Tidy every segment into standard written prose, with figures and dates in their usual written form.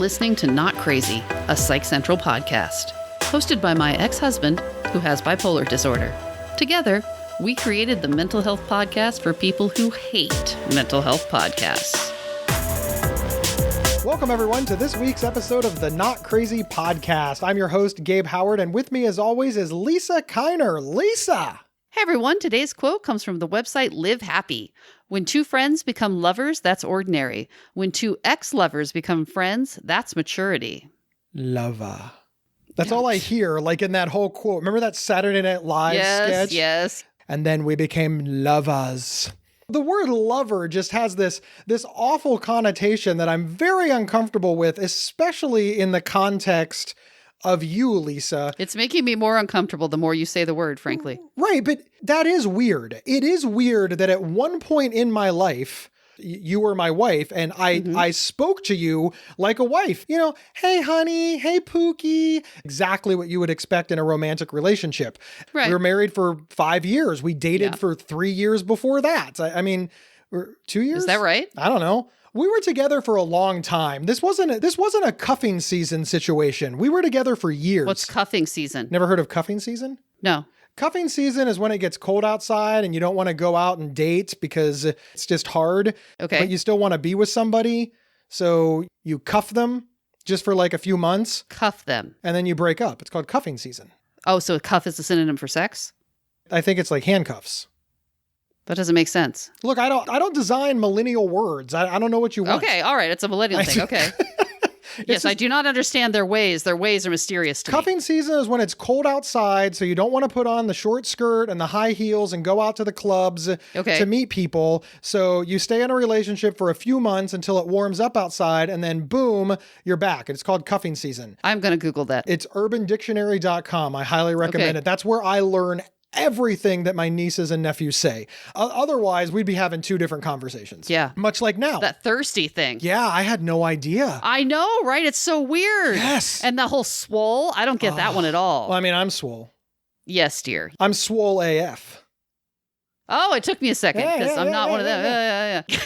listening to Not Crazy, a Psych Central podcast, hosted by my ex-husband who has bipolar disorder. Together, we created the mental health podcast for people who hate mental health podcasts. Welcome, everyone, to this week's episode of the Not Crazy podcast. I'm your host, Gabe Howard, and with me, as always, is Lisa Kiner. Lisa! Hey, everyone. Today's quote comes from the website Live Happy. When two friends become lovers, that's ordinary. When two ex-lovers become friends, that's maturity. Lover. That's all I hear, like in that whole quote. Remember that Saturday Night Live sketch? Yes. And then we became lovers. The word lover just has this awful connotation that I'm very uncomfortable with, especially in the context of you, Lisa. It's making me more uncomfortable the more you say the word, frankly. Right, but that is weird. It is weird that at one point in my life, you were my wife, and I spoke to you like a wife. You know, hey, honey, hey, Pookie. Exactly what you would expect in a romantic relationship. Right. We were married for 5 years. We dated for 3 years before that. I mean, 2 years? Is that right? I don't know. We were together for a long time. This wasn't a cuffing season situation. We were together for years. What's cuffing season? Never heard of cuffing season? No. Cuffing season is when it gets cold outside and you don't want to go out and date because it's just hard. Okay. But you still want to be with somebody. So you cuff them just for like a few months. Cuff them. And then you break up. It's called cuffing season. Oh, so cuff is a synonym for sex? I think it's like handcuffs. That doesn't make sense. Look, I don't design millennial words. I don't know what you want. Okay, all right. It's a millennial thing. Okay. Yes, I do not understand their ways. Their ways are mysterious to me. Cuffing season is when it's cold outside, so you don't want to put on the short skirt and the high heels and go out to the clubs to meet people. So you stay in a relationship for a few months until it warms up outside, and then boom, you're back. It's called cuffing season. I'm going to Google that. It's urbandictionary.com. I highly recommend it. That's where I learn everything that my nieces and nephews say. Otherwise, we'd be having two different conversations. Yeah. Much like now. That thirsty thing. Yeah, I had no idea. I know, right? It's so weird. Yes. And the whole swole, I don't get that one at all. Well, I mean, I'm swole. Yes, dear. I'm swole AF. Oh, it took me a second because I'm not one of them. Yeah.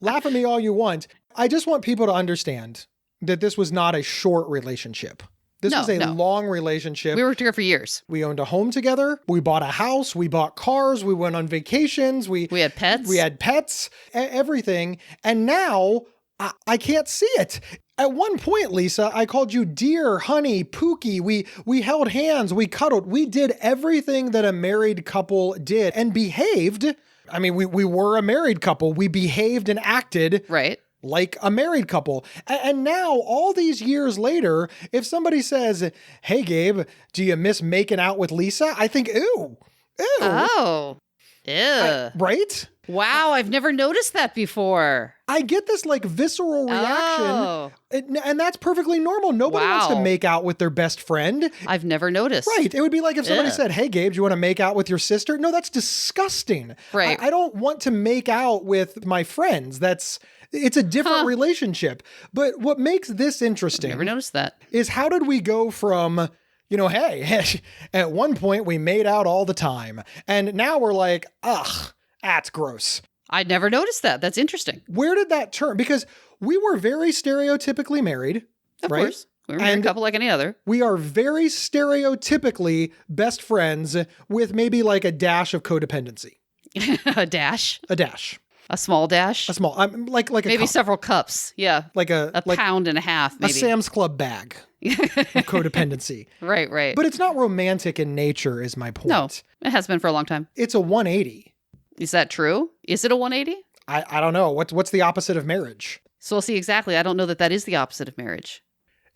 Laugh at me all you want. I just want people to understand that this was not a short relationship. This was a long relationship. We worked together for years. We owned a home together. We bought a house. We bought cars. We went on vacations. We had pets. We had pets, everything. And now I can't see it. At one point, Lisa, I called you dear, honey, Pookie. We held hands. We cuddled. We did everything that a married couple did and behaved. I mean, we were a married couple. We behaved and acted. Right. Like a married couple. And now, all these years later, if somebody says, hey, Gabe, do you miss making out with Lisa? I think, ew. Oh, ew. Right? Wow, I've never noticed that before. I get this like visceral reaction. Oh. And that's perfectly normal. Nobody wants to make out with their best friend. I've never noticed. Right. It would be like if somebody said, hey, Gabe, do you want to make out with your sister? No, that's disgusting. Right. I don't want to make out with my friends. It's a different relationship. But what makes this interesting Never noticed that. is how did we go from, hey, at one point we made out all the time. And now we're like, ugh, that's gross. I'd never noticed that. That's interesting. Where did that turn? Because we were very stereotypically married. Of right? course. We were a couple like any other. We are very stereotypically best friends with maybe like a dash of codependency. A dash? A dash. A small dash? A small, like a maybe cup. Several cups. Yeah. Like a pound and a half, maybe. A Sam's Club bag of codependency. Right. But it's not romantic in nature is my point. No, it has been for a long time. It's a 180. Is that true? Is it a 180? I don't know. What's the opposite of marriage? So we'll see exactly. I don't know that is the opposite of marriage.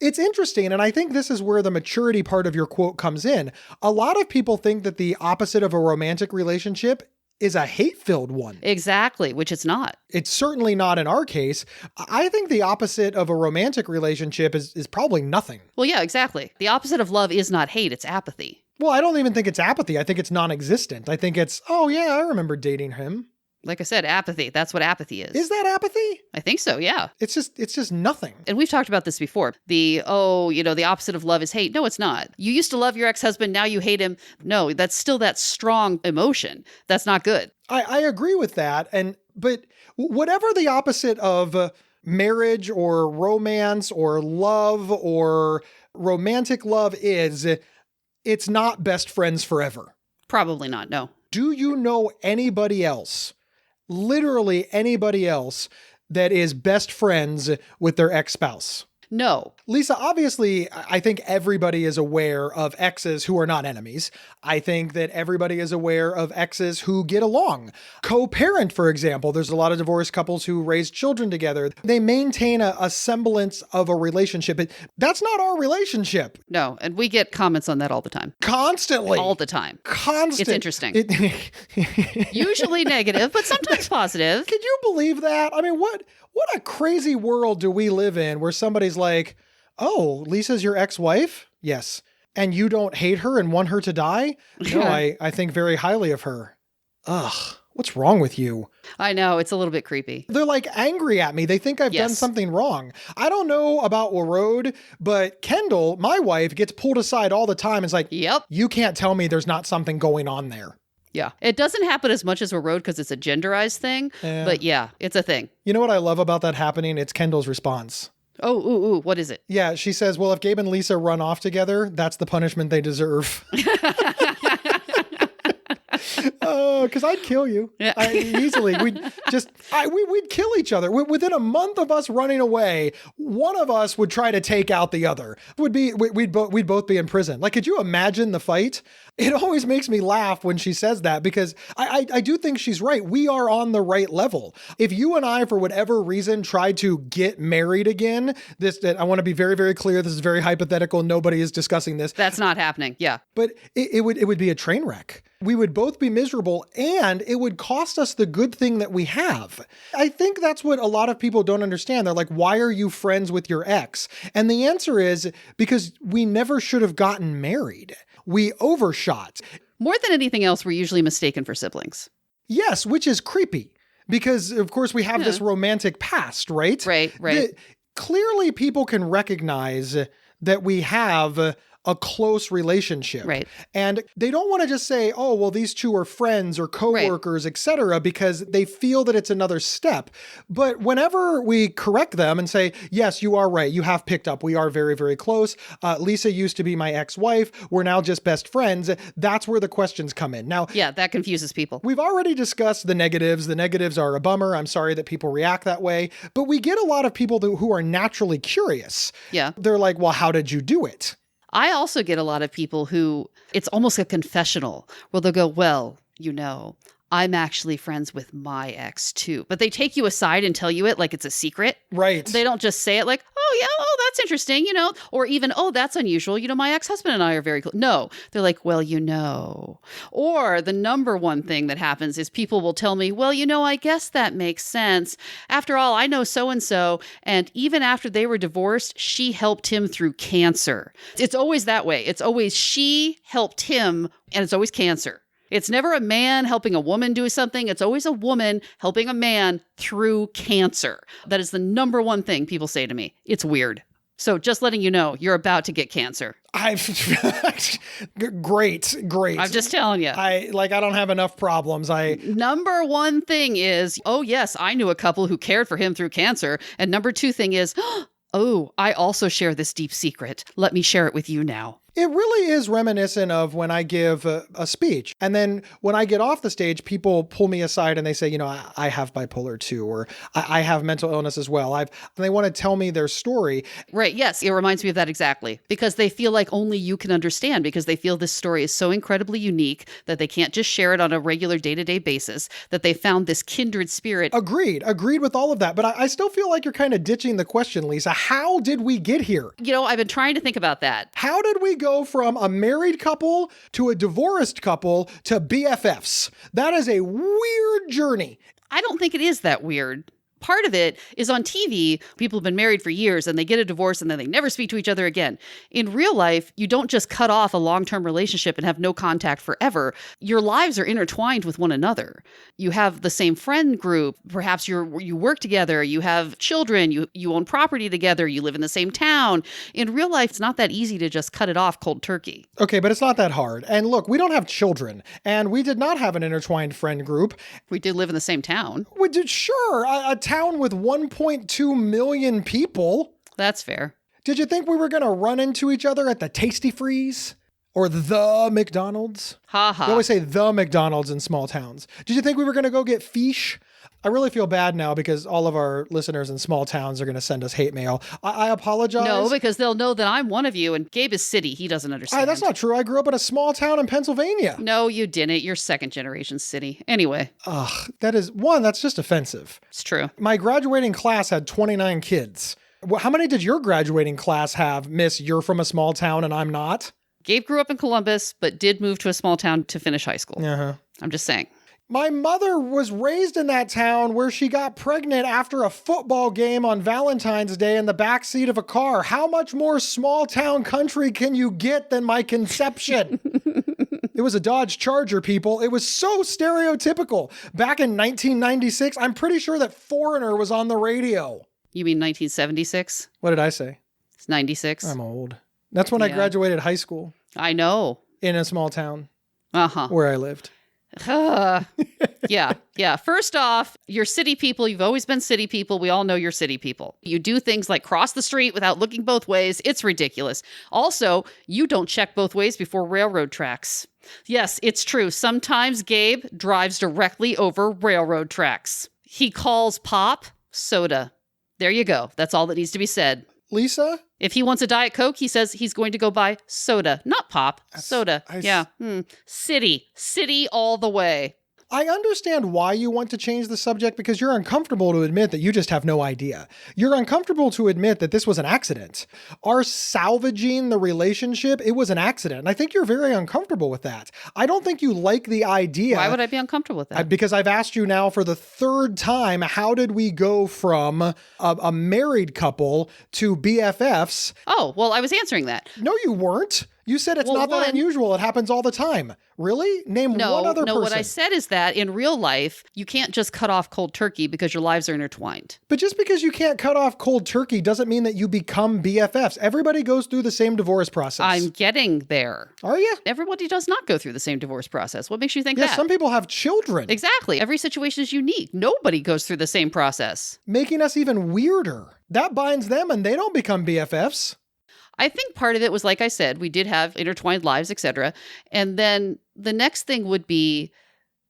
It's interesting, and I think this is where the maturity part of your quote comes in. A lot of people think that the opposite of a romantic relationship is a hate-filled one. Exactly, which it's not. It's certainly not in our case. I think the opposite of a romantic relationship is probably nothing. Well, yeah, exactly. The opposite of love is not hate, it's apathy. Well, I don't even think it's apathy. I think it's non-existent. I think it's, oh yeah, I remember dating him. Like I said, apathy. That's what apathy is. Is that apathy? I think so, yeah. It's just nothing. And we've talked about this before. The opposite of love is hate. No, it's not. You used to love your ex-husband, now you hate him. No, that's still that strong emotion. That's not good. I agree with that. But whatever the opposite of marriage or romance or love or romantic love is, it's not best friends forever. Probably not, no. Do you know anybody else, literally anybody else, that is best friends with their ex-spouse? No. Lisa, obviously, I think everybody is aware of exes who are not enemies. I think that everybody is aware of exes who get along. Co-parent, for example, there's a lot of divorced couples who raise children together. They maintain a semblance of a relationship. That's not our relationship. No, and we get comments on that all the time. Constantly. All the time. Constant. It's interesting. Usually negative, but sometimes positive. Can you believe that? I mean, what a crazy world do we live in where somebody's like, oh, Lisa's your ex-wife? Yes. And you don't hate her and want her to die? No, I think very highly of her. Ugh, what's wrong with you? I know, it's a little bit creepy. They're like angry at me. They think I've done something wrong. I don't know about Warode, but Kendall, my wife, gets pulled aside all the time. It's like, yep, you can't tell me there's not something going on there. Yeah. It doesn't happen as much as a road because it's a genderized thing. Yeah. But yeah, it's a thing. You know what I love about that happening? It's Kendall's response. Oh, ooh, what is it? Yeah, she says, well, if Gabe and Lisa run off together, that's the punishment they deserve. Because I'd kill you. Yeah. Easily. We'd kill each other. Within a month of us running away, one of us would try to take out the other. We'd both be in prison. Like, could you imagine the fight? It always makes me laugh when she says that because I do think she's right. We are on the right level. If you and I, for whatever reason, tried to get married again, I want to be very, very clear. This is very hypothetical. Nobody is discussing this. That's not happening. Yeah. But it would be a train wreck. We would both be miserable and it would cost us the good thing that we have. I think that's what a lot of people don't understand. They're like, why are you friends with your ex? And the answer is because we never should have gotten married. We overshot. More than anything else, we're usually mistaken for siblings. Yes, which is creepy because, of course, we have this romantic past, right? Right. Clearly, people can recognize that we have a close relationship. Right. And they don't want to just say, oh, well, these two are friends or coworkers, et cetera, because they feel that it's another step. But whenever we correct them and say, yes, you are right. You have picked up. We are very, very close. Lisa used to be my ex-wife. We're now just best friends. That's where the questions come in. Now, yeah, that confuses people. We've already discussed the negatives. The negatives are a bummer. I'm sorry that people react that way. But we get a lot of people who are naturally curious. Yeah. They're like, well, how did you do it? I also get a lot of people who, it's almost a confessional, where they'll go, well, I'm actually friends with my ex too. But they take you aside and tell you it like it's a secret. Right. They don't just say it like, oh yeah, oh, that's interesting, or even, oh, that's unusual. My ex-husband and I are very close. No, they're like, well, Or the number one thing that happens is people will tell me, well, I guess that makes sense. After all, I know so-and-so. And even after they were divorced, she helped him through cancer. It's always that way. It's always she helped him and it's always cancer. It's never a man helping a woman do something. It's always a woman helping a man through cancer. That is the number one thing people say to me. It's weird. So just letting you know, you're about to get cancer. Great. I'm just telling you. I don't have enough problems. Number one thing is, oh yes, I knew a couple who cared for him through cancer. And number two thing is, oh, I also share this deep secret. Let me share it with you now. It really is reminiscent of when I give a speech. And then when I get off the stage, people pull me aside and they say, I have bipolar too, or I have mental illness as well. And they want to tell me their story. Right. Yes. It reminds me of that exactly. Because they feel like only you can understand because they feel this story is so incredibly unique that they can't just share it on a regular day-to-day basis, that they found this kindred spirit. Agreed with all of that. But I still feel like you're kind of ditching the question, Lisa. How did we get here? I've been trying to think about that. How did we go from a married couple to a divorced couple to BFFs? That is a weird journey. I don't think it is that weird. Part of it is on TV, people have been married for years and they get a divorce and then they never speak to each other again. In real life, you don't just cut off a long-term relationship and have no contact forever. Your lives are intertwined with one another. You have the same friend group. Perhaps you work together. You have children. You own property together. You live in the same town. In real life, it's not that easy to just cut it off cold turkey. Okay, but it's not that hard. And look, we don't have children and we did not have an intertwined friend group. We did live in the same town. We did, sure. A town town with 1.2 million people. That's fair. Did you think we were going to run into each other at the Tasty Freeze or the McDonald's? Ha ha. They always say the McDonald's in small towns. Did you think we were going to go get fish? I really feel bad now because all of our listeners in small towns are going to send us hate mail. I apologize. No, because they'll know that I'm one of you, and Gabe is city. He doesn't understand. That's not true. I grew up in a small town in Pennsylvania. No, you didn't. You're second generation city. Anyway. Ugh, that's just offensive. It's true. My graduating class had 29 kids. How many did your graduating class have, Miss? You're from a small town and I'm not? Gabe grew up in Columbus, but did move to a small town to finish high school. Uh-huh. I'm just saying. My mother was raised in that town where she got pregnant after a football game on Valentine's Day in the backseat of a car. How much more small town country can you get than my conception? It was a Dodge Charger, people. It was so stereotypical. Back in 1996, I'm pretty sure that Foreigner was on the radio. You mean 1976? What did I say? It's 96. I'm old. That's when I graduated high school. I know. In a small town. Uh-huh. Where I lived. Yeah. First off, you're city people. You've always been city people. We all know you're city people. You do things like cross the street without looking both ways. It's ridiculous. Also, you don't check both ways before railroad tracks. Yes, it's true. Sometimes Gabe drives directly over railroad tracks. He calls pop soda. There you go. That's all that needs to be said. Lisa? If he wants a Diet Coke, he says he's going to go buy soda, not pop, soda. City all the way. I understand why you want to change the subject because you're uncomfortable to admit that you just have no idea. You're uncomfortable to admit that this was an accident. Our salvaging the relationship, it was an accident. And I think you're very uncomfortable with that. I don't think you like the idea. Why would I be uncomfortable with that? Because I've asked you now for the third time, how did we go from a married couple to BFFs? Oh, well, I was answering that. No, you weren't. You said it's not that unusual. It happens all the time. Really? Name one other person. No, what I said is that in real life, you can't just cut off cold turkey because your lives are intertwined. But just because you can't cut off cold turkey doesn't mean that you become BFFs. Everybody goes through the same divorce process. I'm getting there. Are you? Everybody does not go through the same divorce process. What makes you think that? Yeah, some people have children. Exactly. Every situation is unique. Nobody goes through the same process. Making us even weirder. That binds them and they don't become BFFs. I think part of it was, like I said, we did have intertwined lives, etc. And then the next thing would be,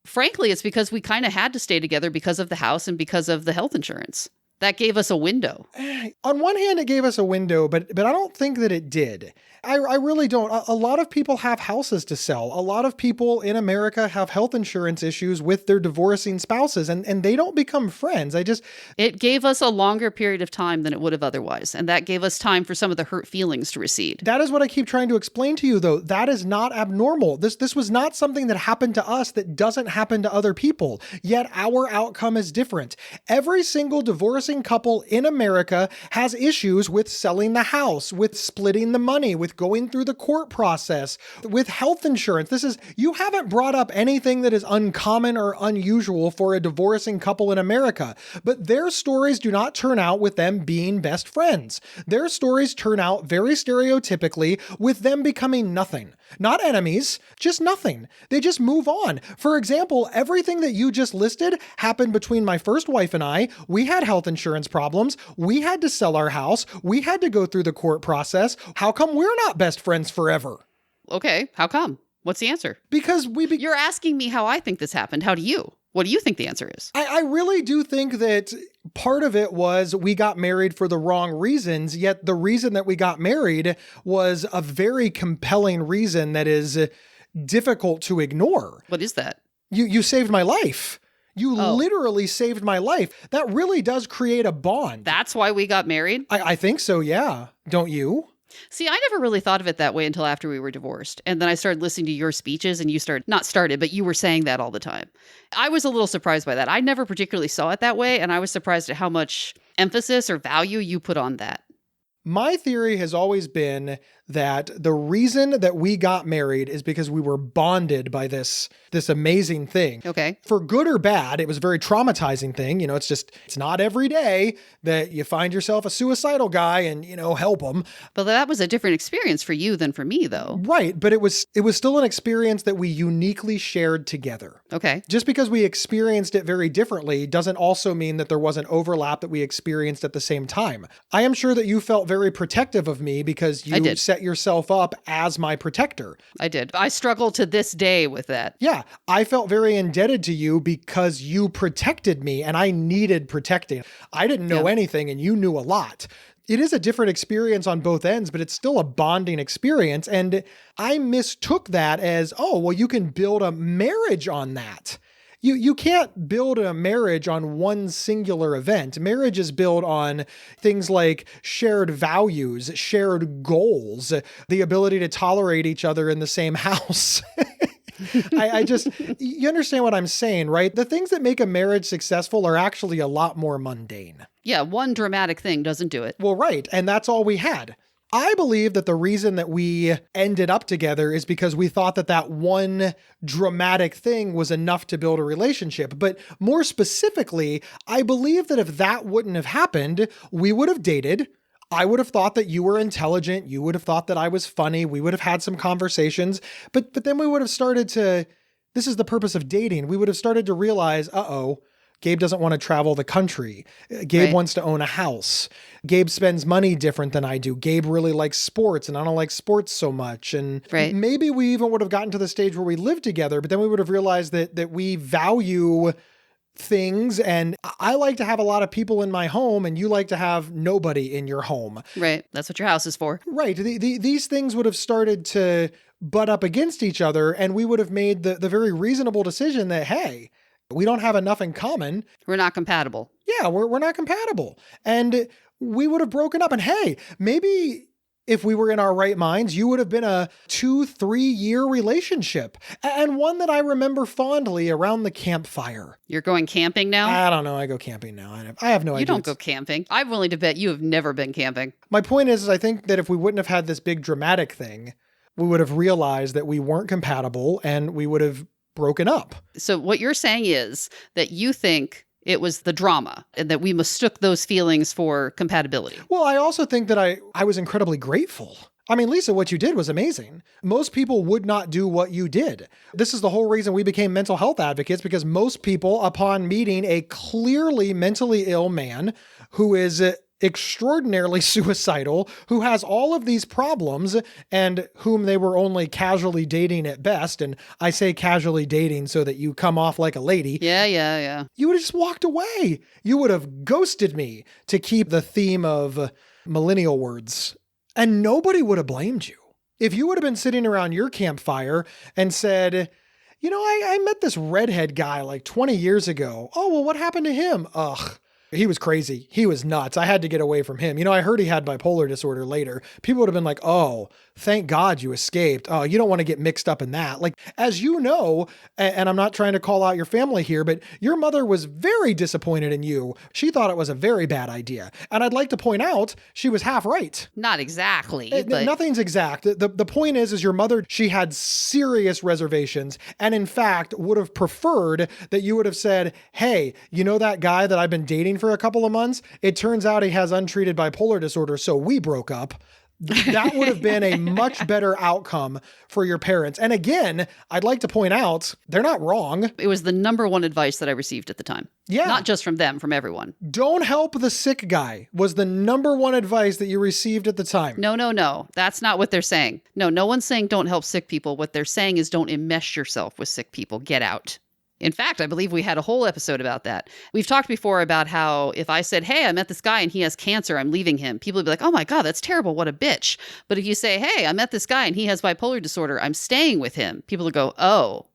frankly, it's because we kind of had to stay together because of the house and because of the health insurance. That gave us a window. On one hand, it gave us a window, but I don't think that it did. I really don't. A lot of people have houses to sell. A lot of people in America have health insurance issues with their divorcing spouses, and they don't become friends. It gave us a longer period of time than it would have otherwise, and that gave us time for some of the hurt feelings to recede. That is what I keep trying to explain to you, though. That is not abnormal. This was not something that happened to us that doesn't happen to other people, yet our outcome is different. Every single divorcing couple in America has issues with selling the house, with splitting the money, with going through the court process, with health insurance. You haven't brought up anything that is uncommon or unusual for a divorcing couple in America, but their stories do not turn out with them being best friends. Their stories turn out very stereotypically with them becoming nothing. Not enemies, just nothing. They just move on. For example, everything that you just listed happened between my first wife and I. We had health insurance problems. We had to sell our house. We had to go through the court process. How come we're not best friends forever? Okay, how come? What's the answer? Because You're asking me how I think this happened. How do you? What do you think the answer is? I really do think that part of it was we got married for the wrong reasons, yet the reason that we got married was a very compelling reason that is difficult to ignore. What is that? You saved my life. You literally saved my life. That really does create a bond. That's why we got married? I think so, yeah. Don't you? See, I never really thought of it that way until after we were divorced. And then I started listening to your speeches and you were saying that all the time. I was a little surprised by that. I never particularly saw it that way. And I was surprised at how much emphasis or value you put on that. My theory has always been that the reason that we got married is because we were bonded by this amazing thing. Okay. For good or bad, it was a very traumatizing thing. It's not every day that you find yourself a suicidal guy and, help them. But that was a different experience for you than for me, though. Right. But it was still an experience that we uniquely shared together. Okay. Just because we experienced it very differently doesn't also mean that there was an overlap that we experienced at the same time. I am sure that you felt very protective of me because you set yourself up as my protector. I did. I struggle to this day with that. Yeah. I felt very indebted to you because you protected me and I needed protecting. I didn't know anything and you knew a lot. It is a different experience on both ends, but it's still a bonding experience. And I mistook that as, you can build a marriage on that. You can't build a marriage on one singular event. Marriage is built on things like shared values, shared goals, the ability to tolerate each other in the same house. You understand what I'm saying, right? The things that make a marriage successful are actually a lot more mundane. Yeah, one dramatic thing doesn't do it. Well, right. And that's all we had. I believe that the reason that we ended up together is because we thought that one dramatic thing was enough to build a relationship. But more specifically, I believe that if that wouldn't have happened, we would have dated. I would have thought that you were intelligent. You would have thought that I was funny. We would have had some conversations. But then we would have started to, this is the purpose of dating. We would have started to realize, Gabe doesn't want to travel the country. Gabe wants to own a house. Gabe spends money different than I do. Gabe really likes sports and I don't like sports so much. And maybe we even would have gotten to the stage where we lived together, but then we would have realized that we value things and I like to have a lot of people in my home and you like to have nobody in your home. Right. That's what your house is for. Right. These things would have started to butt up against each other and we would have made the very reasonable decision that, hey, we don't have enough in common. We're not compatible. Yeah, we're not compatible. And we would have broken up. And hey, maybe if we were in our right minds, you would have been a 2-3 year relationship and one that I remember fondly around the campfire. You're going camping now? I don't know. I go camping now. I have no idea. You don't go camping. I'm willing to bet you have never been camping. My point is I think that if we wouldn't have had this big dramatic thing, we would have realized that we weren't compatible and we would have broken up. So what you're saying is that you think it was the drama and that we mistook those feelings for compatibility. Well, I also think that I was incredibly grateful. I mean, Lisa, what you did was amazing. Most people would not do what you did. This is the whole reason we became mental health advocates, because most people, upon meeting a clearly mentally ill man who is extraordinarily suicidal, who has all of these problems and whom they were only casually dating at best. And I say casually dating so that you come off like a lady. Yeah. You would have just walked away. You would have ghosted me, to keep the theme of millennial words. And nobody would have blamed you. If you would have been sitting around your campfire and said, I met this redhead guy like 20 years ago. Oh, well, what happened to him? Ugh. He was crazy. He was nuts. I had to get away from him. I heard he had bipolar disorder later. People would have been like, oh, thank God you escaped. Oh, you don't want to get mixed up in that. Like, as you know, and I'm not trying to call out your family here, but your mother was very disappointed in you. She thought it was a very bad idea. And I'd like to point out, she was half right. Not exactly. But nothing's exact. The point is your mother, she had serious reservations and in fact would have preferred that you would have said, hey, that guy that I've been dating for a couple of months, it turns out he has untreated bipolar disorder, so we broke up. That would have been a much better outcome for your parents. And again, I'd like to point out, they're not wrong. It was the number one advice that I received at the time. Yeah. Not just from them, from everyone. Don't help the sick guy was the number one advice that you received at the time. No. That's not what they're saying. No one's saying don't help sick people. What they're saying is don't enmesh yourself with sick people. Get out. In fact, I believe we had a whole episode about that. We've talked before about how if I said, hey, I met this guy and he has cancer, I'm leaving him. People would be like, oh my God, that's terrible. What a bitch. But if you say, hey, I met this guy and he has bipolar disorder, I'm staying with him. People would go, oh,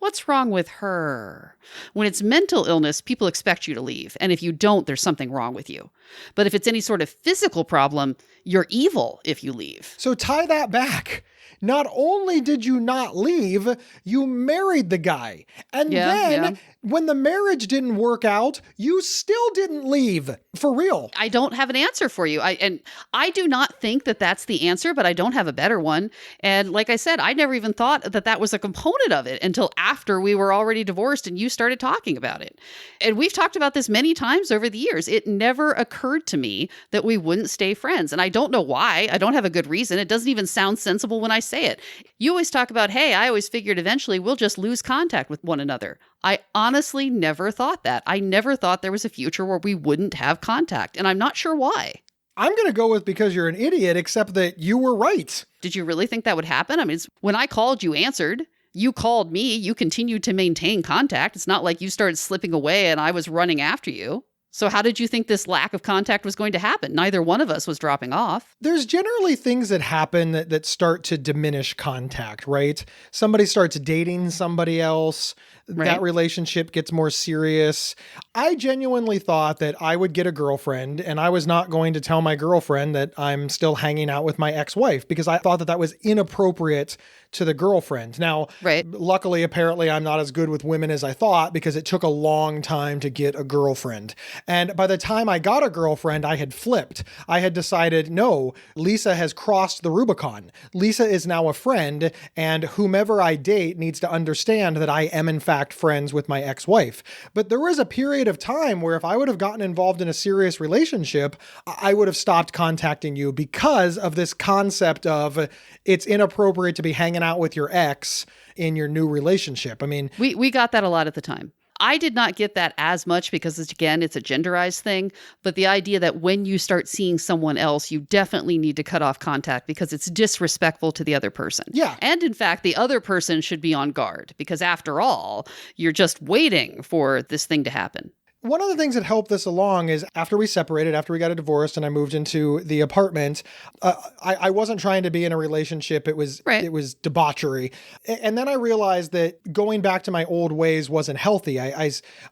what's wrong with her? When it's mental illness, people expect you to leave. And if you don't, there's something wrong with you. But if it's any sort of physical problem, you're evil if you leave. So tie that back. Not only did you not leave, you married the guy. And then when the marriage didn't work out, you still didn't leave. For real. I don't have an answer for you. I do not think that that's the answer, but I don't have a better one. And like I said, I never even thought that that was a component of it until after we were already divorced and you started talking about it. And we've talked about this many times over the years. It never occurred to me that we wouldn't stay friends. And I don't know why. I don't have a good reason. It doesn't even sound sensible when I say it. You always talk about, hey, I always figured eventually we'll just lose contact with one another. I honestly never thought that. I never thought there was a future where we wouldn't have contact. And I'm not sure why. I'm going to go with because you're an idiot, except that you were right. Did you really think that would happen? I mean, when I called, you answered. You called me. You continued to maintain contact. It's not like you started slipping away and I was running after you. So how did you think this lack of contact was going to happen? Neither one of us was dropping off. There's generally things that happen that start to diminish contact, right? Somebody starts dating somebody else. Right. That relationship gets more serious. I genuinely thought that I would get a girlfriend and I was not going to tell my girlfriend that I'm still hanging out with my ex-wife because I thought that that was inappropriate to the girlfriend. Now, luckily, apparently I'm not as good with women as I thought because it took a long time to get a girlfriend. And by the time I got a girlfriend, I had flipped. I had decided, no, Lisa has crossed the Rubicon. Lisa is now a friend, and whomever I date needs to understand that I am in fact friends with my ex-wife. But there was a period of time where if I would have gotten involved in a serious relationship, I would have stopped contacting you because of this concept of it's inappropriate to be hanging out with your ex in your new relationship. I mean, we got that a lot at the time. I did not get that as much because, again, it's a genderized thing. But the idea that when you start seeing someone else, you definitely need to cut off contact because it's disrespectful to the other person. Yeah. And in fact, the other person should be on guard because after all, you're just waiting for this thing to happen. One of the things that helped this along is after we separated, after we got a divorce and I moved into the apartment, I wasn't trying to be in a relationship. It was debauchery. And then I realized that going back to my old ways wasn't healthy.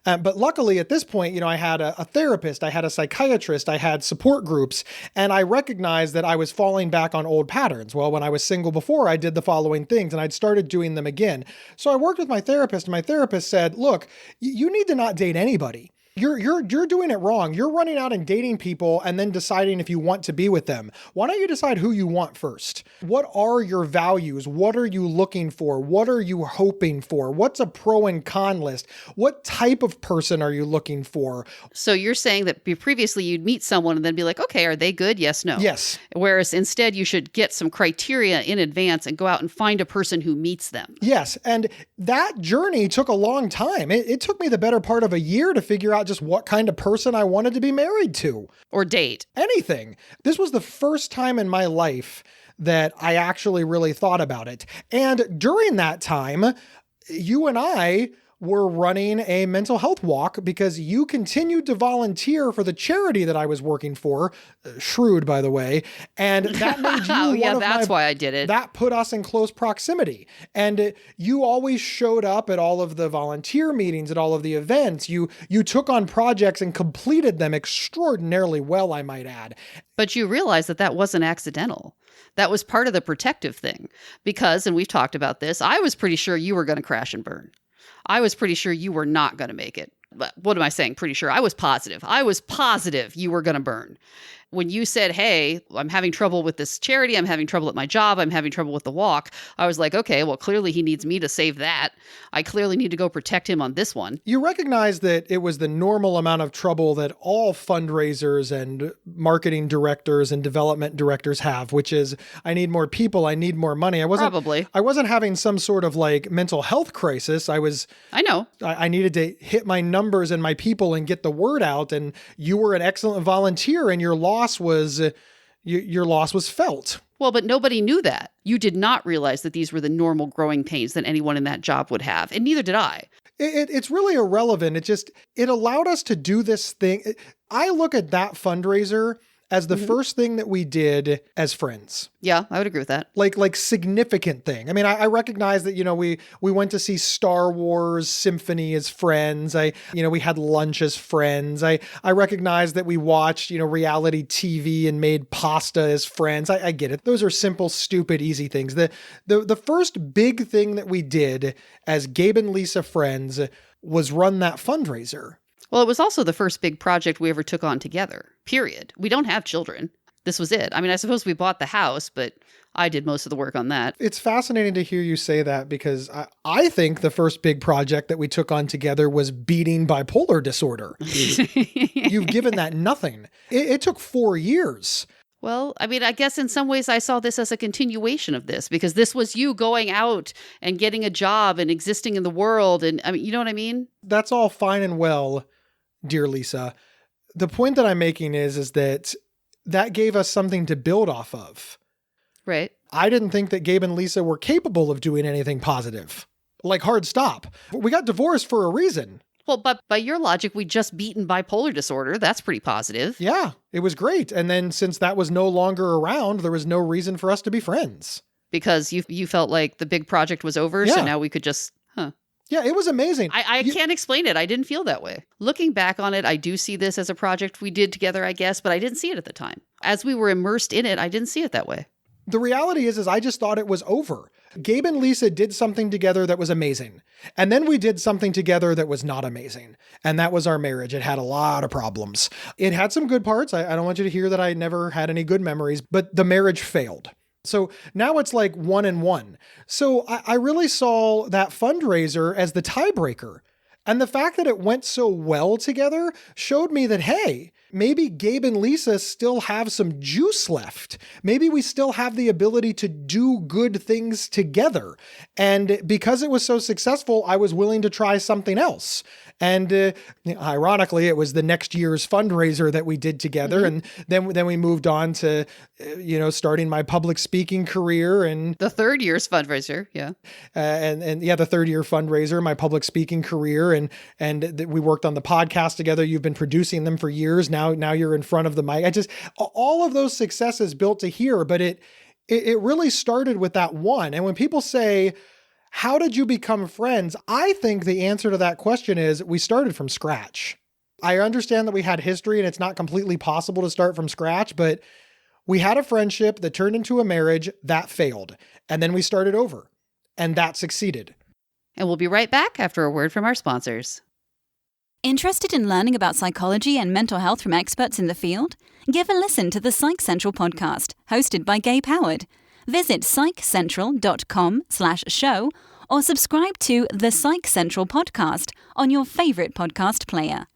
But luckily at this point, I had a therapist, I had a psychiatrist, I had support groups, and I recognized that I was falling back on old patterns. Well, when I was single before, I did the following things and I'd started doing them again. So I worked with my therapist and my therapist said, look, you need to not date anybody. You're doing it wrong. You're running out and dating people and then deciding if you want to be with them. Why don't you decide who you want first? What are your values? What are you looking for? What are you hoping for? What's a pro and con list? What type of person are you looking for? So you're saying that previously you'd meet someone and then be like, okay, are they good? Yes, no. Yes. Whereas instead you should get some criteria in advance and go out and find a person who meets them. Yes. And that journey took a long time. It took me the better part of a year to figure out just what kind of person I wanted to be married to. Or date. Anything. This was the first time in my life that I actually really thought about it. And during that time, you and I were running a mental health walk because you continued to volunteer for the charity that I was working for, shrewd, by the way, and that made you that's why I did it. That put us in close proximity. And you always showed up at all of the volunteer meetings, at all of the events. You took on projects and completed them extraordinarily well, I might add. But you realized that wasn't accidental. That was part of the protective thing. Because, and we've talked about this, I was pretty sure you were going to crash and burn. I was pretty sure you were not going to make it. But what am I saying? Pretty sure. I was positive. You were going to burn. When you said, hey, I'm having trouble with this charity, I'm having trouble at my job, I'm having trouble with the walk, I was like, okay, well, clearly he needs me to save that. I clearly need to go protect him on this one. You recognize that it was the normal amount of trouble that all fundraisers and marketing directors and development directors have, which is, I need more people, I need more money. I wasn't having some sort of like mental health crisis. I needed to hit my numbers and my people and get the word out. And you were an excellent volunteer and your loss was felt. Well, but nobody knew that. You did not realize that these were the normal growing pains that anyone in that job would have. And neither did I. It's really irrelevant. It allowed us to do this thing. I look at that fundraiser as the first thing that we did as friends. Yeah, I would agree with that. Like significant thing. I mean, I recognize that, we went to see Star Wars Symphony as friends. We had lunch as friends. I recognize that we watched, reality TV and made pasta as friends. I get it. Those are simple, stupid, easy things. The first big thing that we did as Gabe and Lisa friends was run that fundraiser. Well, it was also the first big project we ever took on together, period. We don't have children. This was it. I mean, I suppose we bought the house, but I did most of the work on that. It's fascinating to hear you say that because I think the first big project that we took on together was beating bipolar disorder. You've given that nothing. It took 4 years. Well, I mean, I guess in some ways I saw this as a continuation of this because this was you going out and getting a job and existing in the world. And I mean, you know what I mean? That's all fine and well, dear Lisa. The point that I'm making is that gave us something to build off of. Right. I didn't think that Gabe and Lisa were capable of doing anything positive. Like hard stop. We got divorced for a reason. Well, but by your logic, we just beaten bipolar disorder. That's pretty positive. Yeah, it was great. And then since that was no longer around, there was no reason for us to be friends. Because you felt like the big project was over, so now we could just, Yeah, it was amazing. I can't explain it. I didn't feel that way. Looking back on it, I do see this as a project we did together, I guess, but I didn't see it at the time. As we were immersed in it, I didn't see it that way. The reality is I just thought it was over. Gabe and Lisa did something together that was amazing. And then we did something together that was not amazing. And that was our marriage. It had a lot of problems. It had some good parts. I don't want you to hear that I never had any good memories, but the marriage failed. So now it's like 1-1. So I really saw that fundraiser as the tiebreaker. And the fact that it went so well together showed me that, hey, maybe Gabe and Lisa still have some juice left. Maybe we still have the ability to do good things together. And because it was so successful, I was willing to try something else. And ironically, it was the next year's fundraiser that we did together. And then we moved on to, starting my public speaking career and the third year's fundraiser. Yeah. The third year fundraiser, my public speaking career. And we worked on the podcast together. You've been producing them for years. Now you're in front of the mic. All of those successes built to here, but it really started with that one. And when people say, how did you become friends? I think the answer to that question is we started from scratch. I understand that we had history and it's not completely possible to start from scratch, but we had a friendship that turned into a marriage that failed. And then we started over and that succeeded. And we'll be right back after a word from our sponsors. Interested in learning about psychology and mental health from experts in the field? Give a listen to the Psych Central Podcast, hosted by Gabe Howard. Visit psychcentral.com/show or subscribe to the Psych Central Podcast on your favorite podcast player.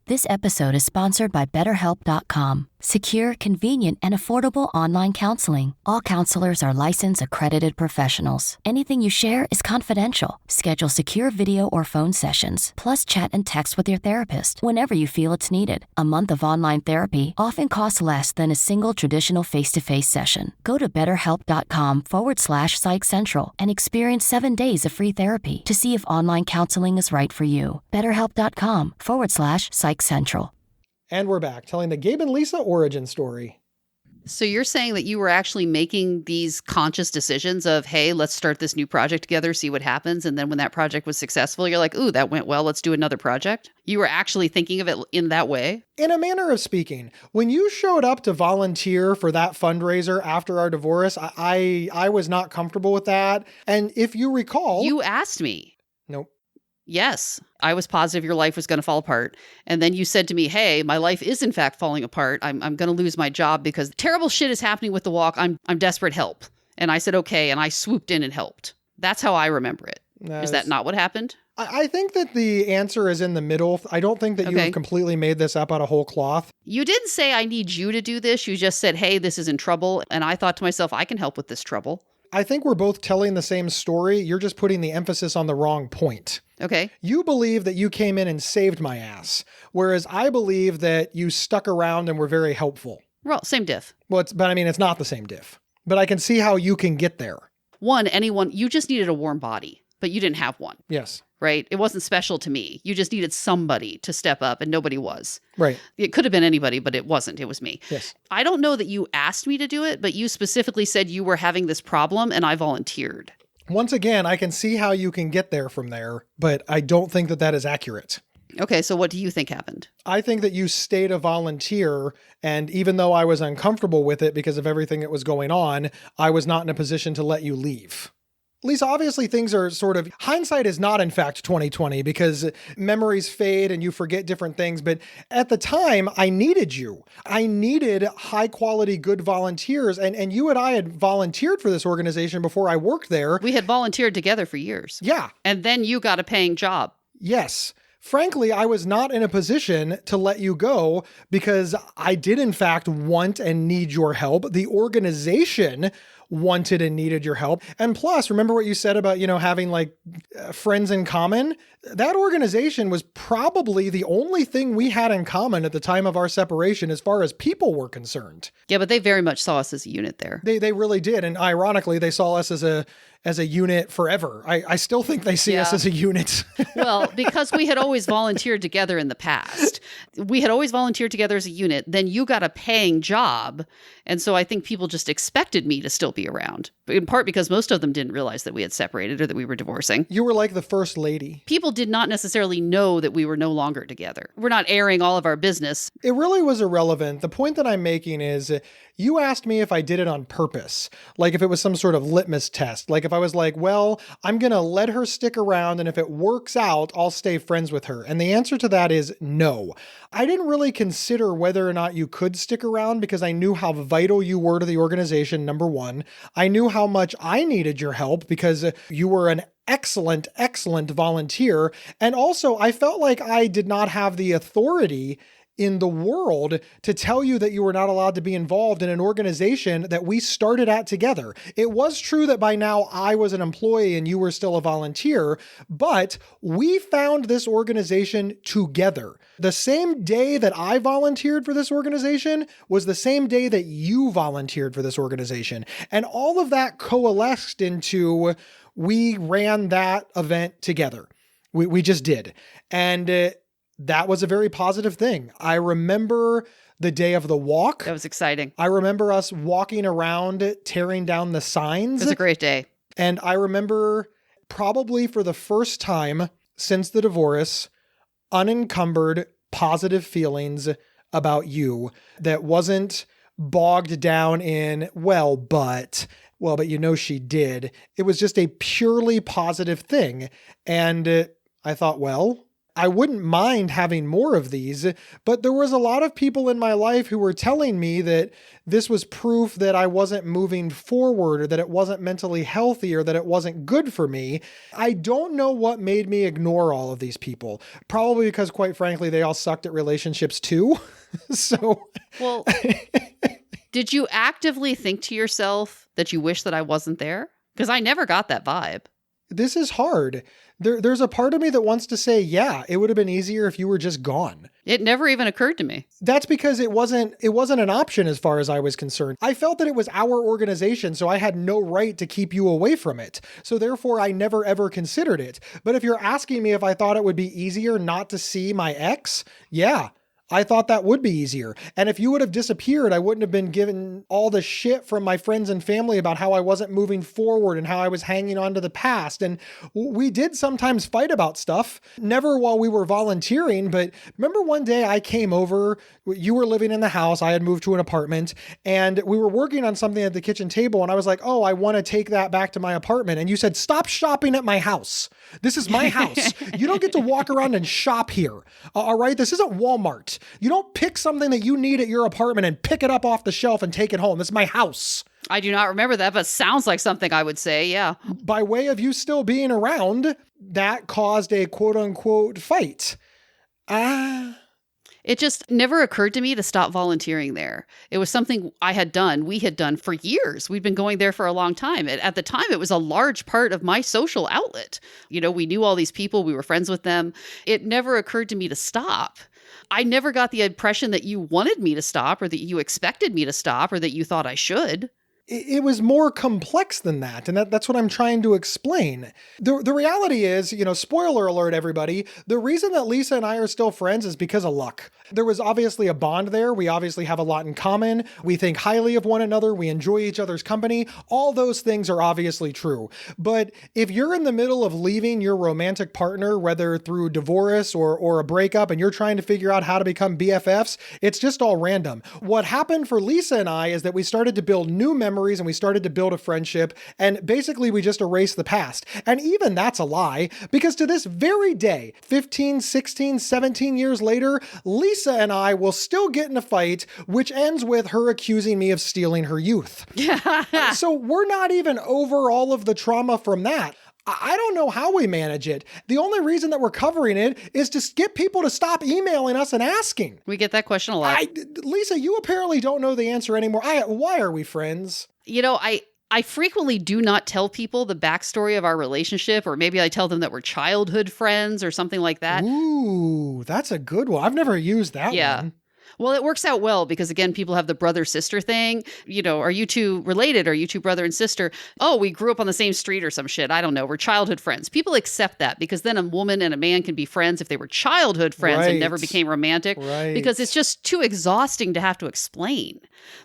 This episode is sponsored by BetterHelp.com. Secure, convenient, and affordable online counseling. All counselors are licensed, accredited professionals. Anything you share is confidential. Schedule secure video or phone sessions, plus chat and text with your therapist whenever you feel it's needed. A month of online therapy often costs less than a single traditional face-to-face session. Go to BetterHelp.com/Psych Central and experience 7 days of free therapy to see if online counseling is right for you. BetterHelp.com/Psych Central. And we're back telling the Gabe and Lisa origin story. So you're saying that you were actually making these conscious decisions of, hey, let's start this new project together, see what happens. And then when that project was successful, you're like, ooh, that went well. Let's do another project. You were actually thinking of it in that way? In a manner of speaking, when you showed up to volunteer for that fundraiser after our divorce, I was not comfortable with that. And if you recall... You asked me. Nope. Yes, I was positive your life was going to fall apart. And then you said to me, hey, my life is in fact falling apart. I'm going to lose my job because terrible shit is happening with the walk. I'm desperate help. And I said, okay. And I swooped in and helped. That's how I remember it. Is that not what happened? I think that the answer is in the middle. I don't think that you have completely made this up out of whole cloth. You didn't say, I need you to do this. You just said, hey, this is in trouble. And I thought to myself, I can help with this trouble. I think we're both telling the same story. You're just putting the emphasis on the wrong point. Okay. You believe that you came in and saved my ass, whereas I believe that you stuck around and were very helpful. Well, same diff. Well, it's not the same diff. But I can see how you can get there. You just needed a warm body. but you didn't have one. Yes. Right? It wasn't special to me. You just needed somebody to step up, and nobody was. Right. It could have been anybody, but it wasn't. It was me. Yes. I don't know that you asked me to do it, but you specifically said you were having this problem, and I volunteered. Once again, I can see how you can get there from there, but I don't think that that is accurate. Okay, so what do you think happened? I think that you stayed a volunteer, and even though I was uncomfortable with it because of everything that was going on, I was not in a position to let you leave. Lisa, obviously things are sort of, hindsight is not in fact 2020 because memories fade and you forget different things. But at the time, I needed you. I needed high quality, good volunteers. And you and I had volunteered for this organization before I worked there. We had volunteered together for years. Yeah. And then you got a paying job. Yes. Frankly, I was not in a position to let you go because I did in fact want and need your help. The organization wanted and needed your help. And plus, remember what you said about, having like friends in common? That organization was probably the only thing we had in common at the time of our separation as far as people were concerned. Yeah, but they very much saw us as a unit there. They really did. And ironically, they saw us as a unit forever. I still think they see us as a unit. Well, because we had always volunteered together in the past. We had always volunteered together as a unit. Then you got a paying job. And so I think people just expected me to still be around, in part because most of them didn't realize that we had separated or that we were divorcing. You were like the first lady. People did not necessarily know that we were no longer together. We're not airing all of our business. It really was irrelevant. The point that I'm making is you asked me if I did it on purpose, like if it was some sort of litmus test, like if I was like, well, I'm going to let her stick around and if it works out, I'll stay friends with her. And the answer to that is no. I didn't really consider whether or not you could stick around because I knew how vital you were to the organization, number one. I knew how much I needed your help because you were an excellent volunteer. And also, I felt like I did not have the authority in the world to tell you that you were not allowed to be involved in an organization that we started at together. It was true that by now I was an employee and you were still a volunteer, but we found this organization together. The same day that I volunteered for this organization was the same day that you volunteered for this organization. And all of that coalesced into we ran that event together. We just did. And that was a very positive thing. I remember the day of the walk. That was exciting. I remember us walking around, tearing down the signs. It was a great day. And I remember probably for the first time since the divorce, unencumbered positive feelings about you that wasn't bogged down in, but she did. It was just a purely positive thing. And I thought, I wouldn't mind having more of these, but there was a lot of people in my life who were telling me that this was proof that I wasn't moving forward or that it wasn't mentally healthy or that it wasn't good for me. I don't know what made me ignore all of these people. Probably because, quite frankly, they all sucked at relationships too. Well, did you actively think to yourself that you wish that I wasn't there? Because I never got that vibe. This is hard. There's a part of me that wants to say, yeah, it would have been easier if you were just gone. It never even occurred to me. That's because it wasn't an option as far as I was concerned. I felt that it was our organization, so I had no right to keep you away from it. So therefore, I never ever considered it. But if you're asking me if I thought it would be easier not to see my ex, yeah. I thought that would be easier. And if you would have disappeared, I wouldn't have been given all the shit from my friends and family about how I wasn't moving forward and how I was hanging on to the past. And we did sometimes fight about stuff, never while we were volunteering. But remember one day I came over, you were living in the house, I had moved to an apartment, and we were working on something at the kitchen table. And I was like, oh, I want to take that back to my apartment. And you said, stop shopping at my house. This is my house. You don't get to walk around and shop here. All right. This isn't Walmart. You don't pick something that you need at your apartment and pick it up off the shelf and take it home. This is my house. I do not remember that, but sounds like something I would say. Yeah. By way of you still being around, that caused a quote unquote fight. It just never occurred to me to stop volunteering there. It was something we had done for years. We'd been going there for a long time. At the time, it was a large part of my social outlet. We knew all these people. We were friends with them. It never occurred to me to stop. I never got the impression that you wanted me to stop or that you expected me to stop or that you thought I should. it was more complex than that. And that's what I'm trying to explain. The reality is, spoiler alert, everybody, the reason that Lisa and I are still friends is because of luck. There was obviously a bond there. We obviously have a lot in common. We think highly of one another. We enjoy each other's company. All those things are obviously true. But if you're in the middle of leaving your romantic partner, whether through divorce or a breakup, and you're trying to figure out how to become BFFs, it's just all random. What happened for Lisa and I is that we started to build new memories and we started to build a friendship. And basically we just erased the past. And even that's a lie, because to this very day, 15, 16, 17 years later, Lisa and I will still get in a fight, which ends with her accusing me of stealing her youth. So we're not even over all of the trauma from that. I don't know how we manage it. The only reason that we're covering it is to get people to stop emailing us and asking. We get that question a lot. Lisa, you apparently don't know the answer anymore. Why are we friends? I frequently do not tell people the backstory of our relationship, or maybe I tell them that we're childhood friends or something like that. Ooh, that's a good one. I've never used that one. Well, it works out well because, again, people have the brother-sister thing. Are you two related? Are you two brother and sister? Oh, we grew up on the same street or some shit. I don't know. We're childhood friends. People accept that because then a woman and a man can be friends if they were childhood friends and never became romantic. Right. Because it's just too exhausting to have to explain.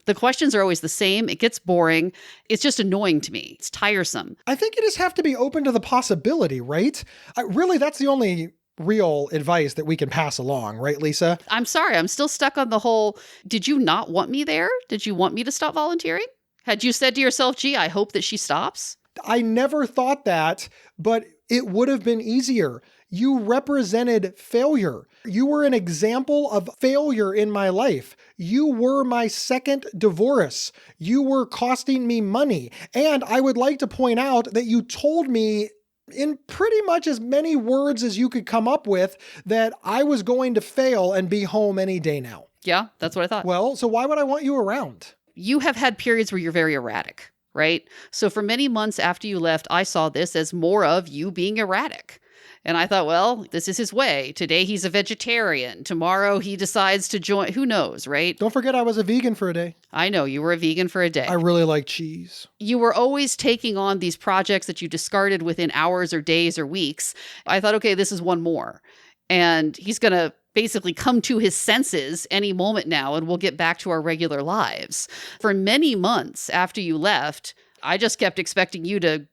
The questions are always the same. It gets boring. It's just annoying to me. It's tiresome. I think you just have to be open to the possibility, right? Really, that's the only real advice that we can pass along, right, Lisa? I'm sorry. I'm still stuck on the whole, did you not want me there? Did you want me to stop volunteering? Had you said to yourself, gee, I hope that she stops? I never thought that, but it would have been easier. You represented failure. You were an example of failure in my life. You were my second divorce. You were costing me money. And I would like to point out that you told me in pretty much as many words as you could come up with that I was going to fail and be home any day now. Yeah, that's what I thought. Well, so why would I want you around? You have had periods where you're very erratic, right? So for many months after you left, I saw this as more of you being erratic. And I thought, well, this is his way. Today he's a vegetarian. Tomorrow he decides to join. Who knows, right? Don't forget I was a vegan for a day. I know, you were a vegan for a day. I really like cheese. You were always taking on these projects that you discarded within hours or days or weeks. I thought, okay, this is one more. And he's going to basically come to his senses any moment now, and we'll get back to our regular lives. For many months after you left, I just kept expecting you to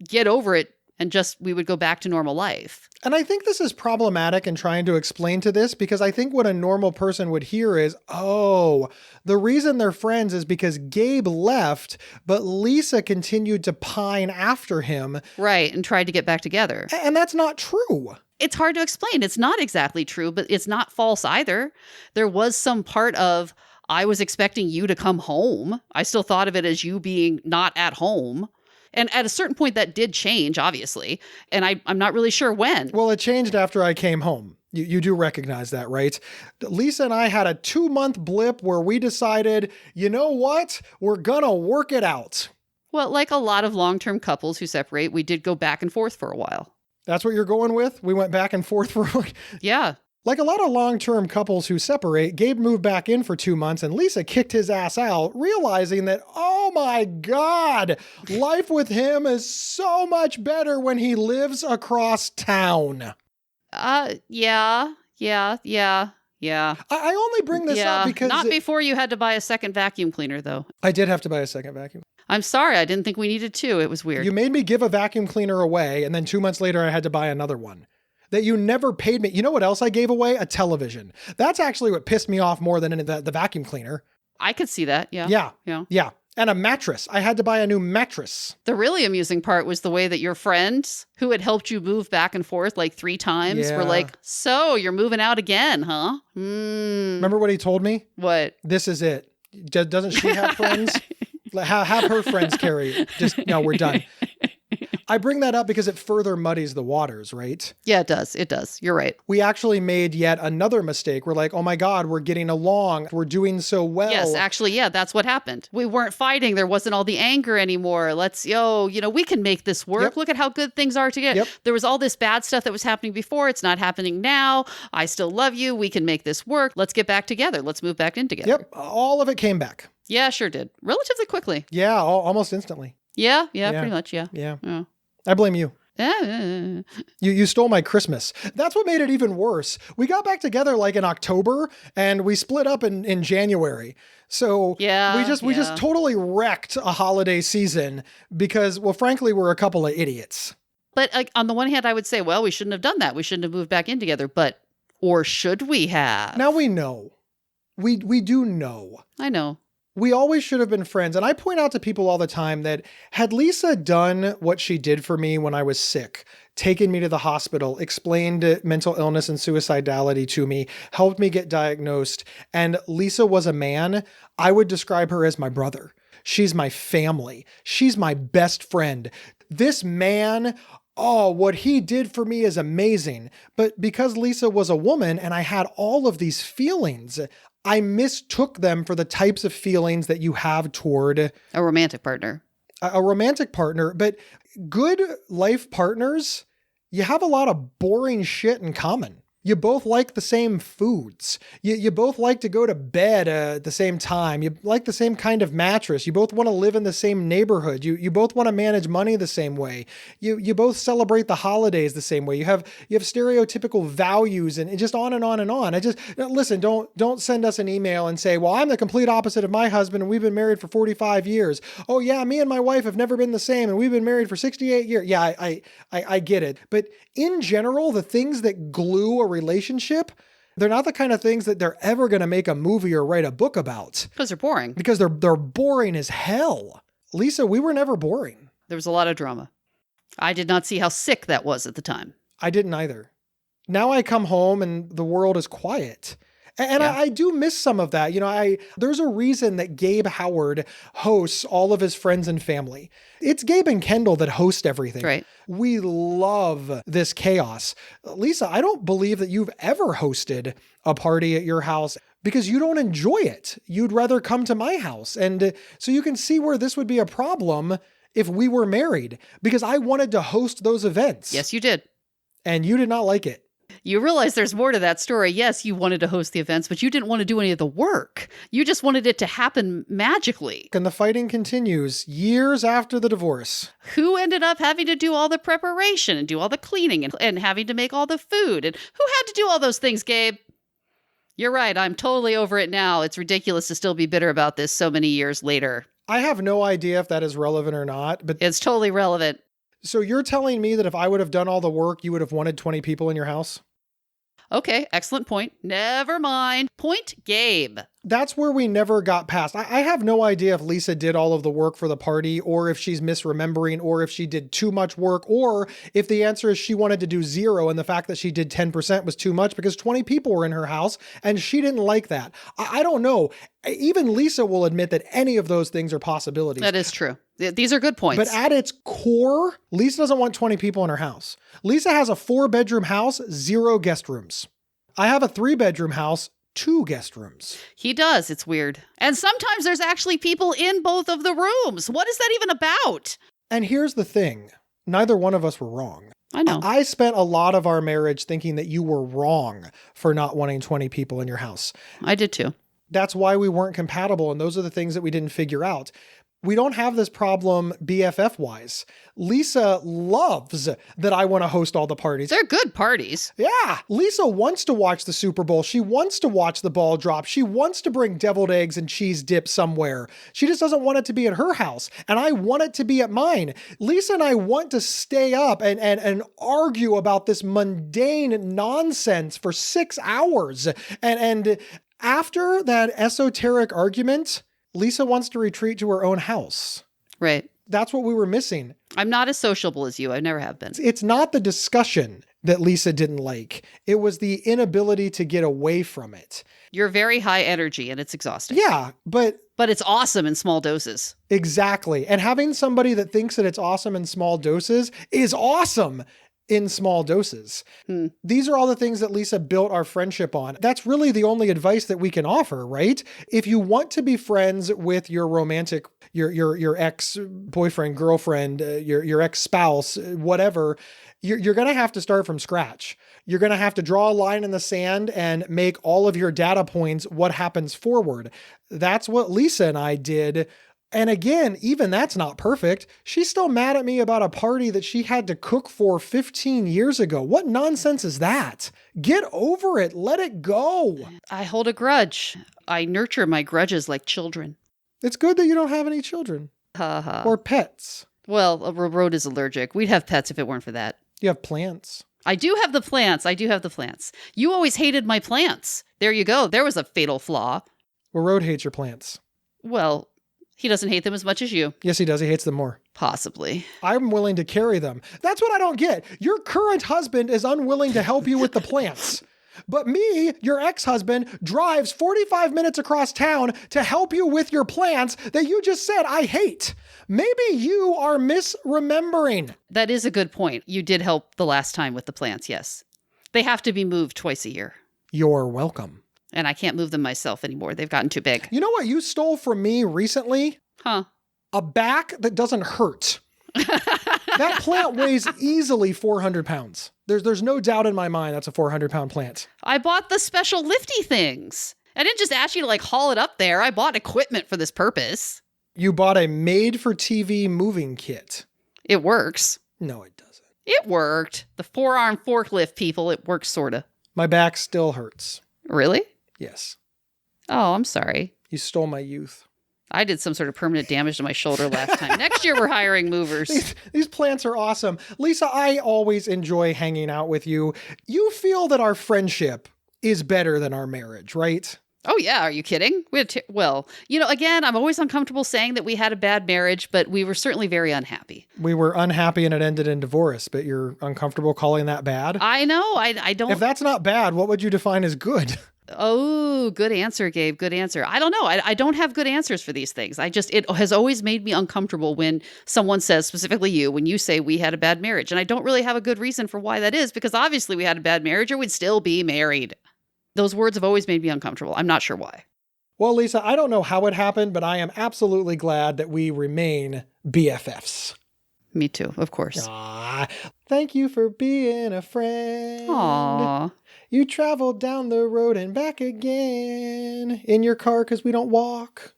get over it and we would go back to normal life. And I think this is problematic in trying to explain to this, because I think what a normal person would hear is, oh, the reason they're friends is because Gabe left, but Lisa continued to pine after him. Right, and tried to get back together. And that's not true. It's hard to explain. It's not exactly true, but it's not false either. There was some part of, I was expecting you to come home. I still thought of it as you being not at home. And at a certain point, that did change, obviously. And I'm not really sure when. Well, it changed after I came home. You do recognize that, right? Lisa and I had a 2-month blip where we decided, you know what? We're gonna work it out. Well, like a lot of long-term couples who separate, we did go back and forth for a while. That's what you're going with? We went back and forth for a while? Yeah. Like a lot of long-term couples who separate, Gabe moved back in for 2 months and Lisa kicked his ass out, realizing that, oh my God, life with him is so much better when he lives across town. Yeah. I only bring this up because... Not before you had to buy a second vacuum cleaner, though. I did have to buy a second vacuum. I'm sorry, I didn't think we needed two. It was weird. You made me give a vacuum cleaner away, and then 2 months later I had to buy another one. That you never paid me. You know what else I gave away? A television. That's actually what pissed me off more than the vacuum cleaner. I could see that, yeah. Yeah. And a mattress. I had to buy a new mattress. The really amusing part was the way that your friends who had helped you move back and forth like 3 times were like, so you're moving out again, huh? Remember what he told me? What? This is it. Doesn't she have friends? Have her friends carry it. Just, no, we're done. I bring that up because it further muddies the waters, right? Yeah, it does. It does. You're right. We actually made yet another mistake. We're like, oh my God, we're getting along. We're doing so well. Yes, actually, yeah, that's what happened. We weren't fighting. There wasn't all the anger anymore. We can make this work. Yep. Look at how good things are together. Yep. There was all this bad stuff that was happening before. It's not happening now. I still love you. We can make this work. Let's get back together. Let's move back in together. Yep. All of it came back. Yeah, sure did. Relatively quickly. Yeah, almost instantly. Yeah, pretty much, yeah. Yeah. I blame you. Yeah. You stole my Christmas. That's what made it even worse. We got back together like in October and we split up in January. So we just totally wrecked a holiday season because, well, frankly, we're a couple of idiots. But on the one hand, I would say, well, we shouldn't have done that. We shouldn't have moved back in together. But, or should we have? Now we know. We do know. I know. We always should have been friends. And I point out to people all the time that had Lisa done what she did for me when I was sick, taken me to the hospital, explained mental illness and suicidality to me, helped me get diagnosed, and Lisa was a man, I would describe her as my brother. She's my family. She's my best friend. This man, oh, what he did for me is amazing. But because Lisa was a woman and I had all of these feelings, I mistook them for the types of feelings that you have toward a romantic partner. A romantic partner. But good life partners, you have a lot of boring shit in common. You both like the same foods. You both like to go to bed at the same time. You like the same kind of mattress. You both want to live in the same neighborhood. You both want to manage money the same way. You both celebrate the holidays the same way. You have stereotypical values and just on and on and on. Listen, don't send us an email and say, well, I'm the complete opposite of my husband and we've been married for 45 years. Oh yeah, me and my wife have never been the same and we've been married for 68 years. Yeah, I get it. But in general, the things that glue a relationship, they're not the kind of things that they're ever going to make a movie or write a book about. Because they're boring. Because they're boring as hell. Lisa, we were never boring. There was a lot of drama. I did not see how sick that was at the time. I didn't either. Now I come home and the world is quiet. And yeah. I do miss some of that. There's a reason that Gabe Howard hosts all of his friends and family. It's Gabe and Kendall that host everything. Right. We love this chaos. Lisa, I don't believe that you've ever hosted a party at your house because you don't enjoy it. You'd rather come to my house. And so you can see where this would be a problem if we were married, because I wanted to host those events. Yes, you did. And you did not like it. You realize there's more to that story. Yes, you wanted to host the events, but you didn't want to do any of the work. You just wanted it to happen magically. And the fighting continues years after the divorce. Who ended up having to do all the preparation and do all the cleaning and having to make all the food? And who had to do all those things, Gabe? You're right. I'm totally over it now. It's ridiculous to still be bitter about this so many years later. I have no idea if that is relevant or not, but it's totally relevant. So you're telling me that if I would have done all the work, you would have wanted 20 people in your house? Okay, excellent point. Never mind. Point Gabe. That's where we never got past. I have no idea if Lisa did all of the work for the party or if she's misremembering or if she did too much work or if the answer is she wanted to do 0 and the fact that she did 10% was too much because 20 people were in her house and she didn't like that. I don't know. Even Lisa will admit that any of those things are possibilities. That is true. These are good points. But at its core, Lisa doesn't want 20 people in her house. Lisa has a 4-bedroom house, 0 guest rooms. I have a 3-bedroom house, 2 guest rooms. He does. It's weird. And sometimes there's actually people in both of the rooms. What is that even about? And here's the thing. Neither one of us were wrong. I know. I spent a lot of our marriage thinking that you were wrong for not wanting 20 people in your house. I did too. That's why we weren't compatible. And those are the things that we didn't figure out. We don't have this problem BFF-wise. Lisa loves that I want to host all the parties. They're good parties. Yeah. Lisa wants to watch the Super Bowl. She wants to watch the ball drop. She wants to bring deviled eggs and cheese dip somewhere. She just doesn't want it to be at her house. And I want it to be at mine. Lisa and I want to stay up and argue about this mundane nonsense for 6 hours. And after that esoteric argument, Lisa wants to retreat to her own house. Right. That's what we were missing. I'm not as sociable as you. I never have been. It's not the discussion that Lisa didn't like. It was the inability to get away from it. You're very high energy and it's exhausting. Yeah, but it's awesome in small doses. Exactly. And having somebody that thinks that it's awesome in small doses is awesome in small doses. These are all the things that Lisa built our friendship on. That's really the only advice that we can offer, right? If you want to be friends with your romantic, your ex-boyfriend, girlfriend, your ex-spouse, whatever, you're going to have to start from scratch. You're going to have to draw a line in the sand and make all of your data points what happens forward. That's what Lisa and I did. And again, even that's not perfect. She's still mad at me about a party that she had to cook for 15 years ago. What nonsense is that? Get over it. Let it go. I hold a grudge. I nurture my grudges like children. It's good that you don't have any children. Or pets. Well, Road is allergic. We'd have pets if it weren't for that. You have plants. I do have the plants. You always hated my plants. There you go. There was a fatal flaw. Well, Road hates your plants. Well, he doesn't hate them as much as you. Yes, he does. He hates them more. Possibly. I'm willing to carry them. That's what I don't get. Your current husband is unwilling to help you with the plants. But me, your ex-husband, drives 45 minutes across town to help you with your plants that you just said I hate. Maybe you are misremembering. That is a good point. You did help the last time with the plants, yes. They have to be moved twice a year. You're welcome. And I can't move them myself anymore. They've gotten too big. You know what you stole from me recently? Huh. A back that doesn't hurt. That plant weighs easily 400 pounds. There's no doubt in my mind that's a 400-pound plant. I bought the special lifty things. I didn't just ask you to haul it up there. I bought equipment for this purpose. You bought a made-for-TV moving kit. It works. No, it doesn't. It worked. The four-arm forklift people, it works sorta. My back still hurts. Really? Yes. Oh, I'm sorry. You stole my youth. I did some sort of permanent damage to my shoulder last time. Next year, we're hiring movers. These plants are awesome. Lisa, I always enjoy hanging out with you. You feel that our friendship is better than our marriage, right? Oh, yeah. Are you kidding? Again, I'm always uncomfortable saying that we had a bad marriage, but we were certainly very unhappy. We were unhappy and it ended in divorce, but you're uncomfortable calling that bad? I know. I don't. If that's not bad, what would you define as good? Oh, good answer, Gabe. Good answer. I don't know. I don't have good answers for these things. It has always made me uncomfortable when someone says, specifically you, when you say we had a bad marriage. And I don't really have a good reason for why that is, because obviously we had a bad marriage or we'd still be married. Those words have always made me uncomfortable. I'm not sure why. Well, Lisa, I don't know how it happened, but I am absolutely glad that we remain BFFs. Me too, of course. Thank you for being a friend. Aww. You traveled down the road and back again in your car because we don't walk.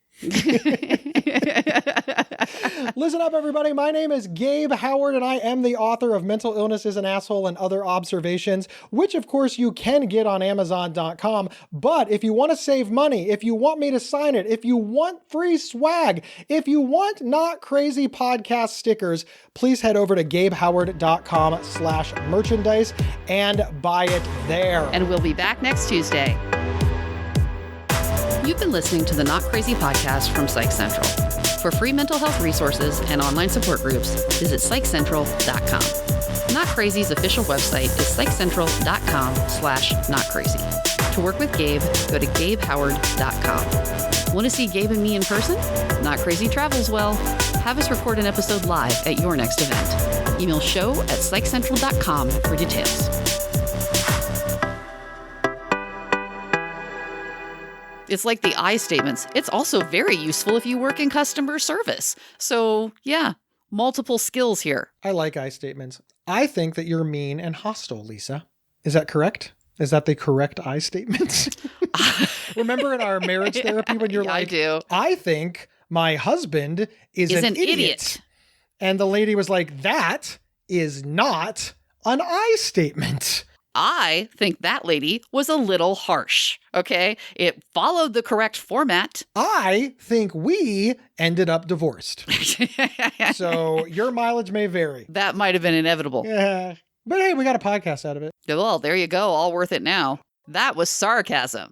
Listen up, everybody. My name is Gabe Howard, and I am the author of Mental Illness is an Asshole and Other Observations, which, of course, you can get on Amazon.com. But if you want to save money, if you want me to sign it, if you want free swag, if you want Not Crazy podcast stickers, please head over to GabeHoward.com/merchandise and buy it there. And we'll be back next Tuesday. You've been listening to the Not Crazy podcast from Psych Central. For free mental health resources and online support groups, visit psychcentral.com. Not Crazy's official website is psychcentral.com/notcrazy. To work with Gabe, go to GabeHoward.com. Want to see Gabe and me in person? Not Crazy travels well. Have us record an episode live at your next event. Email show@psychcentral.com for details. It's like the I statements. It's also very useful if you work in customer service. So, yeah, multiple skills here. I like I statements. I think that you're mean and hostile, Lisa. Is that correct? Is that the correct I statement? Remember in our marriage therapy when you're Yeah, like, I do. I think my husband is an idiot. And the lady was like, that is not an I statement. I think that lady was a little harsh, okay? It followed the correct format. I think we ended up divorced. So your mileage may vary. That might have been inevitable. Yeah. But hey, we got a podcast out of it. Well, there you go. All worth it now. That was sarcasm.